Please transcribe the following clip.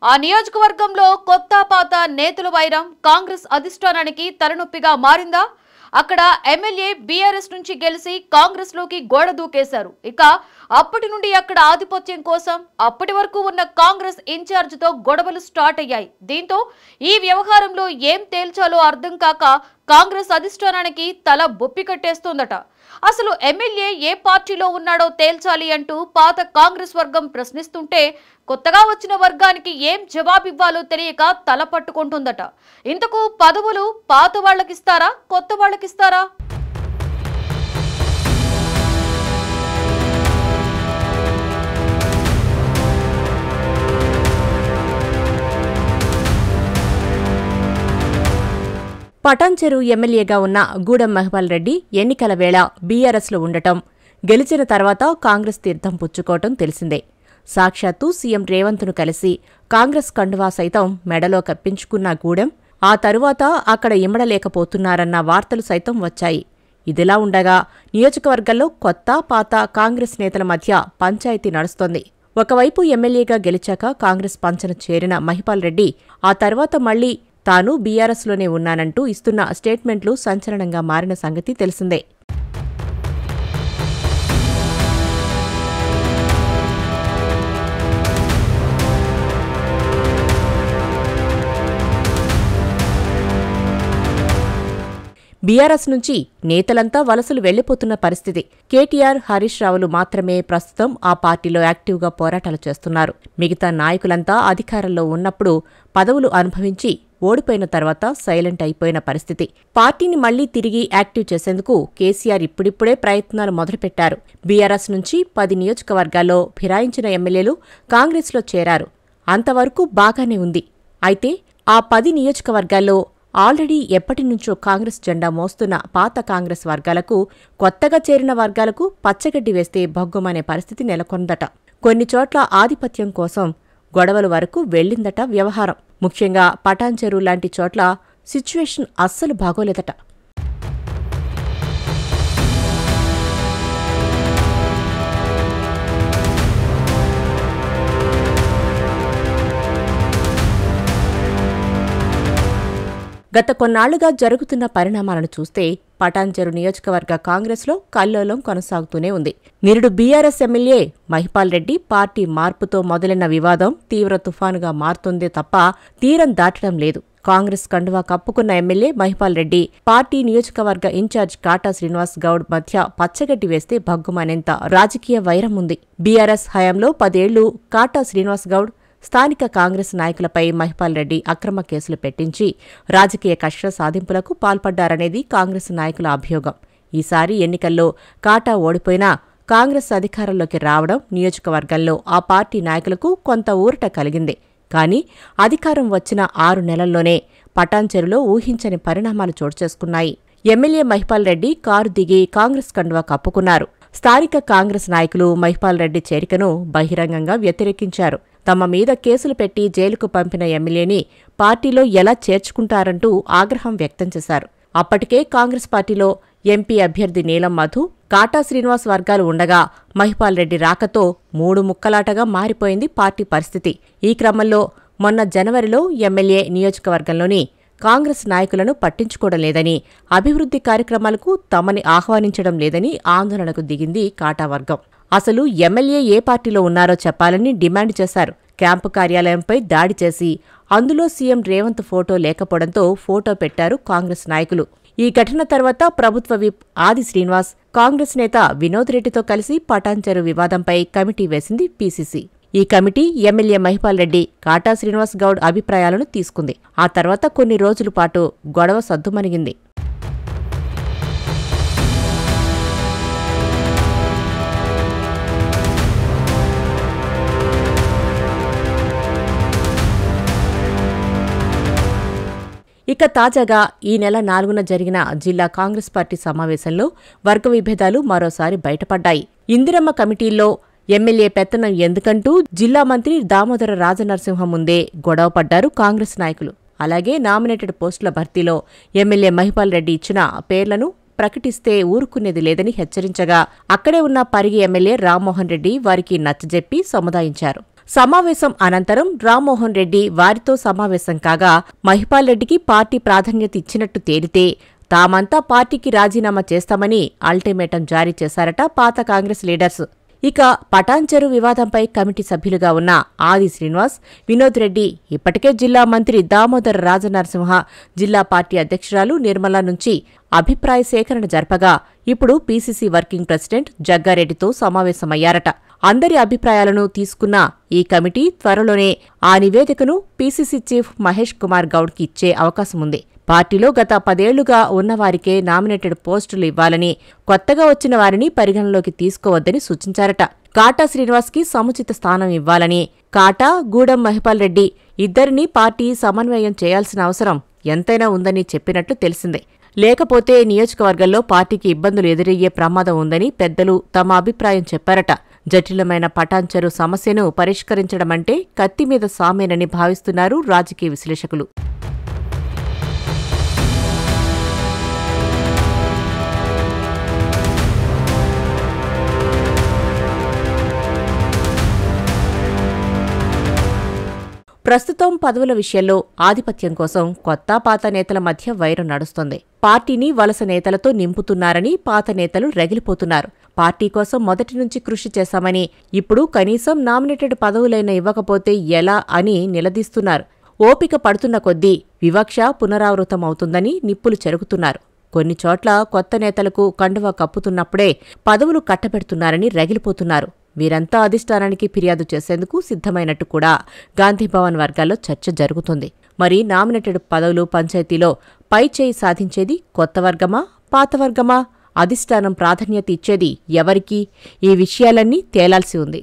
ఆ నియోజకవర్గంలో కొత్త పాత నేతల వైరం కాంగ్రెస్ అధిష్టానానికి తలనొప్పిగా మారిందా? అక్కడ ఎమ్మెల్యే బీఆర్ఎస్ నుంచి గెలిచి కాంగ్రెస్ లోకి గోడ దూకేశారు. ఇక అప్పటి నుండి అక్కడ ఆధిపత్యం కోసం అప్పటి వరకు ఉన్న కాంగ్రెస్ ఇన్ఛార్జ్ తో గొడవలు స్టార్ట్ అయ్యాయి. దీంతో ఈ వ్యవహారంలో ఏం తేల్చాలో అర్థం కాక కాంగ్రెస్ అధిష్టానానికి తల బొప్పి కట్టేస్తోందట. అసలు ఎమ్మెల్యే ఏ పార్టీలో ఉన్నాడో తేల్చాలి అంటూ పాత కాంగ్రెస్ వర్గం ప్రశ్నిస్తుంటే కొత్తగా వచ్చిన వర్గానికి ఏం జవాబివ్వాలో తెలియక తల పట్టుకుంటుందట. ఇంతకు పదవులు పాత వాళ్ళకిస్తారా, కొత్త వాళ్ళకిస్తారా? పటాన్చెరు ఎమ్మెల్యేగా ఉన్న గూడెం మహిపాల్ రెడ్డి ఎన్నికల వేళ బీఆర్ఎస్లో ఉండటం, గెలిచిన తర్వాత కాంగ్రెస్ తీర్థం పుచ్చుకోవటం తెలిసిందే. సాక్షాత్తు సీఎం రేవంత్ను కలిసి కాంగ్రెస్ కండువా సైతం మెడలో కప్పించుకున్న గూడెం ఆ తరువాత అక్కడ ఇమ్మడలేకపోతున్నారన్న వార్తలు సైతం వచ్చాయి. ఇదిలా ఉండగా నియోజకవర్గంలో కొత్త పాత కాంగ్రెస్ నేతల మధ్య పంచాయతీ నడుస్తోంది. ఒకవైపు ఎమ్మెల్యేగా గెలిచాక కాంగ్రెస్ పంచన చేరిన మహిపాల్ రెడ్డి ఆ తర్వాత మళ్లీ తాను బీఆర్ఎస్లోనే ఉన్నానంటూ ఇస్తున్న స్టేట్మెంట్లు సంచలనంగా మారిన సంగతి తెలిసిందే. బీఆర్ఎస్ నుంచి నేతలంతా వలసలు వెళ్లిపోతున్న పరిస్థితి. కేటీఆర్, హరీష్ రావులు మాత్రమే ప్రస్తుతం ఆ పార్టీలో యాక్టివ్గా పోరాటాలు చేస్తున్నారు. మిగతా నాయకులంతా అధికారంలో ఉన్నప్పుడు పదవులు అనుభవించి ఓడిపోయిన తర్వాత సైలెంట్ అయిపోయిన పరిస్థితి. పార్టీని మళ్లీ తిరిగి యాక్టివ్ చేసేందుకు కేసీఆర్ ఇప్పుడిప్పుడే ప్రయత్నాలు మొదలుపెట్టారు. బీఆర్ఎస్ నుంచి 10 నియోజకవర్గాల్లో ఫిరాయించిన ఎమ్మెల్యేలు కాంగ్రెస్లో చేరారు. అంతవరకు బాగానే ఉంది. అయితే ఆ 10 నియోజకవర్గాల్లో ఆల్రెడీ ఎప్పటినుంచో కాంగ్రెస్ జెండా మోస్తున్న పాత కాంగ్రెస్ వర్గాలకు, కొత్తగా చేరిన వర్గాలకు పచ్చగడ్డి వేస్తే భగ్గుమనే పరిస్థితి నెలకొందట. కొన్ని చోట్ల ఆధిపత్యం కోసం గొడవల వరకు వెళ్లిందట వ్యవహారం. ముఖ్యంగా పటాన్చెరు లాంటి చోట్ల సిచ్యువేషన్ అస్సలు బాగోలేదట. గత కొన్నాళ్లుగా జరుగుతున్న పరిణామాలను చూస్తే పటాన్చెరు నియోజకవర్గ కాంగ్రెస్లో కల్లోలం కొనసాగుతూనే ఉంది. నిరుడు BRS MLA Mahipal Reddy party మార్పుతో మొదలైన వివాదం తీవ్ర తుఫానుగా మారుతుందే తప్ప తీరం దాటడం లేదు. కాంగ్రెస్ కండువా కప్పుకున్న ఎమ్మెల్యే మహిపాల్ రెడ్డి, పార్టీ నియోజకవర్గ ఇన్ఛార్జ్ కాటా శ్రీనివాస్ గౌడ్ మధ్య పచ్చగడ్డి వేస్తే భగ్గుమనేంత రాజకీయ వైరం ఉంది. బీఆర్ఎస్ హయాంలో 10 ఏళ్లు కాటా శ్రీనివాస్ గౌడ్ స్థానిక కాంగ్రెస్ నాయకులపై మహిపాల్ రెడ్డి అక్రమ కేసులు పెట్టించి రాజకీయ కక్ష సాధింపులకు పాల్పడ్డారనేది కాంగ్రెస్ నాయకుల అభియోగం. ఈసారి ఎన్నికల్లో కాటా ఓడిపోయినా కాంగ్రెస్ అధికారంలోకి రావడం నియోజకవర్గంలో ఆ పార్టీ నాయకులకు కొంత ఊరట కలిగింది. కానీ అధికారం వచ్చిన 6 నెలల్లోనే పటాన్చెరులో ఊహించని పరిణామాలు చోటుచేసుకున్నాయి. ఎమ్మెల్యే మహిపాల్ రెడ్డి కారు దిగి కాంగ్రెస్ కండువా కప్పుకున్నారు. స్థానిక కాంగ్రెస్ నాయకులు మహిపాల్ రెడ్డి చేరికను బహిరంగంగా వ్యతిరేకించారు. తమ మీద కేసులు పెట్టి జైలుకు పంపిన ఎమ్మెల్యేని పార్టీలో ఎలా చేర్చుకుంటారంటూ ఆగ్రహం వ్యక్తం చేశారు. అప్పటికే కాంగ్రెస్ పార్టీలో ఎంపీ అభ్యర్థి నీలం మధు, కాటా శ్రీనివాస్ వర్గాలు ఉండగా మహిపాల్ రెడ్డి రాకతో 3 ముక్కలాటగా మారిపోయింది పార్టీ పరిస్థితి. ఈ క్రమంలో మొన్న జనవరిలో ఎమ్మెల్యే నియోజకవర్గంలోని కాంగ్రెస్ నాయకులను పట్టించుకోవడం లేదని, అభివృద్ధి కార్యక్రమాలకు తమని ఆహ్వానించడం లేదని ఆందోళనకు దిగింది కాటా వర్గం. అసలు ఎమ్మెల్యే ఏ పార్టీలో ఉన్నారో చెప్పాలని డిమాండ్ చేశారు. క్యాంపు కార్యాలయంపై దాడి చేసి అందులో సీఎం రేవంత్ ఫోటో లేకపోవడంతో ఫోటో పెట్టారు కాంగ్రెస్ నాయకులు. ఈ ఘటన తర్వాత ప్రభుత్వ విప్ ఆది శ్రీనివాస్, కాంగ్రెస్ నేత వినోద్ రెడ్డితో కలిసి పటాన్చెరు వివాదంపై కమిటీ వేసింది పీసీసీ. ఈ కమిటీ ఎమ్మెల్యే మహిపాల్ రెడ్డి, కాటా శ్రీనివాస్ గౌడ్ అభిప్రాయాలను తీసుకుంది. ఆ తర్వాత కొన్ని రోజుల పాటు గొడవ సద్దుమణిగింది. ఇక తాజాగా ఈ నెల 4న జరిగిన జిల్లా కాంగ్రెస్ పార్టీ సమావేశంలో వర్గ విభేదాలు మరోసారి బయటపడ్డాయి. ఇందిరమ్మ కమిటీల్లో ఎమ్మెల్యే పెత్తనం ఎందుకంటూ జిల్లా మంత్రి దామోదర రాజనరసింహ ముందే గొడవపడ్డారు కాంగ్రెస్ నాయకులు. అలాగే నామినేటెడ్ పోస్టుల భర్తీలో ఎమ్మెల్యే మహిపాల్ రెడ్డి ఇచ్చిన పేర్లను ప్రకటిస్తే ఊరుకునేది లేదని హెచ్చరించగా అక్కడే ఉన్న పరిగి ఎమ్మెల్యే రామ్మోహన్ రెడ్డి వారికి నచ్చజెప్పి సముదాయించారు. సమావేశం అనంతరం రామ్మోహన్ రెడ్డి వారితో సమావేశం కాగా మహిపాల్ రెడ్డికి పార్టీ ప్రాధాన్యత ఇచ్చినట్టు తేలితే తామంతా పార్టీకి రాజీనామా చేస్తామని అల్టిమేటం జారీ చేశారట పాత కాంగ్రెస్ లీడర్స్. ఇక పటాన్చెరు వివాదంపై కమిటీ సభ్యులుగా ఉన్న ఆది శ్రీనివాస్, వినోద్ రెడ్డి ఇప్పటికే జిల్లా మంత్రి దామోదర రాజనరసింహ, జిల్లా పార్టీ అధ్యక్షురాలు నిర్మల నుంచి అభిప్రాయ సేకరణ జరపగా ఇప్పుడు పీసీసీ వర్కింగ్ ప్రెసిడెంట్ జగ్గారెడ్డితో సమావేశమయ్యారట. అందరి అభిప్రాయాలను తీసుకున్న ఈ కమిటీ త్వరలోనే ఆ నివేదికను పీసీసీ చీఫ్ మహేష్ కుమార్ గౌడ్కి ఇచ్చే అవకాశముంది. పార్టీలో గత 10 ఏళ్లుగా ఉన్నవారికే నామినేటెడ్ పోస్టులు ఇవ్వాలని, కొత్తగా వచ్చిన వారిని పరిగణలోకి తీసుకోవద్దని సూచించారట. కాటా శ్రీనివాస్కి సముచిత స్థానం ఇవ్వాలని, కాటా, గూడెం మహిపాల్ రెడ్డి ఇద్దరినీ పార్టీ సమన్వయం చేయాల్సిన అవసరం ఎంతైనా ఉందని చెప్పినట్లు తెలిసిందే. లేకపోతే నియోజకవర్గంలో పార్టీకి ఇబ్బందులు ఎదురయ్యే ప్రమాదం ఉందని పెద్దలు తమ అభిప్రాయం చెప్పారట. జటిలమైన పటాన్చెరు సమస్యను పరిష్కరించడమంటే కత్తిమీద సామేనని భావిస్తున్నారు రాజకీయ విశ్లేషకులు. ప్రస్తుతం పదవుల విషయంలో ఆధిపత్యం కోసం కొత్త పాత నేతల మధ్య వైరం నడుస్తోంది. పార్టీని వలస నేతలతో నింపుతున్నారని పాత నేతలు రగిలిపోతున్నారు. పార్టీ కోసం మొదటి నుంచి కృషి చేశామని, ఇప్పుడు కనీసం నామినేటెడ్ పదవులైనా ఇవ్వకపోతే ఎలా అని నిలదీస్తున్నారు. ఓపిక పడుతున్న కొద్దీ వివక్ష పునరావృతమవుతుందని నిప్పులు చెరుగుతున్నారు. కొన్ని చోట్ల కొత్త నేతలకు కండువా కప్పుతున్నప్పుడే పదవులు కట్టబెడుతున్నారని రగిలిపోతున్నారు. వీరంతా అధిష్టానానికి ఫిర్యాదు చేసేందుకు సిద్ధమైనట్టు కూడా గాంధీభవన్ వర్గాల్లో చర్చ జరుగుతుంది. మరి నామినేటెడ్ పదవులు పంచాయతీలో పైచేయి సాధించేది కొత్త వర్గమా, పాత వర్గమా? అధిష్టానం ప్రాధాన్యత ఇచ్చేది ఎవరికి? ఈ విషయాలన్నీ తేలాల్సి ఉంది.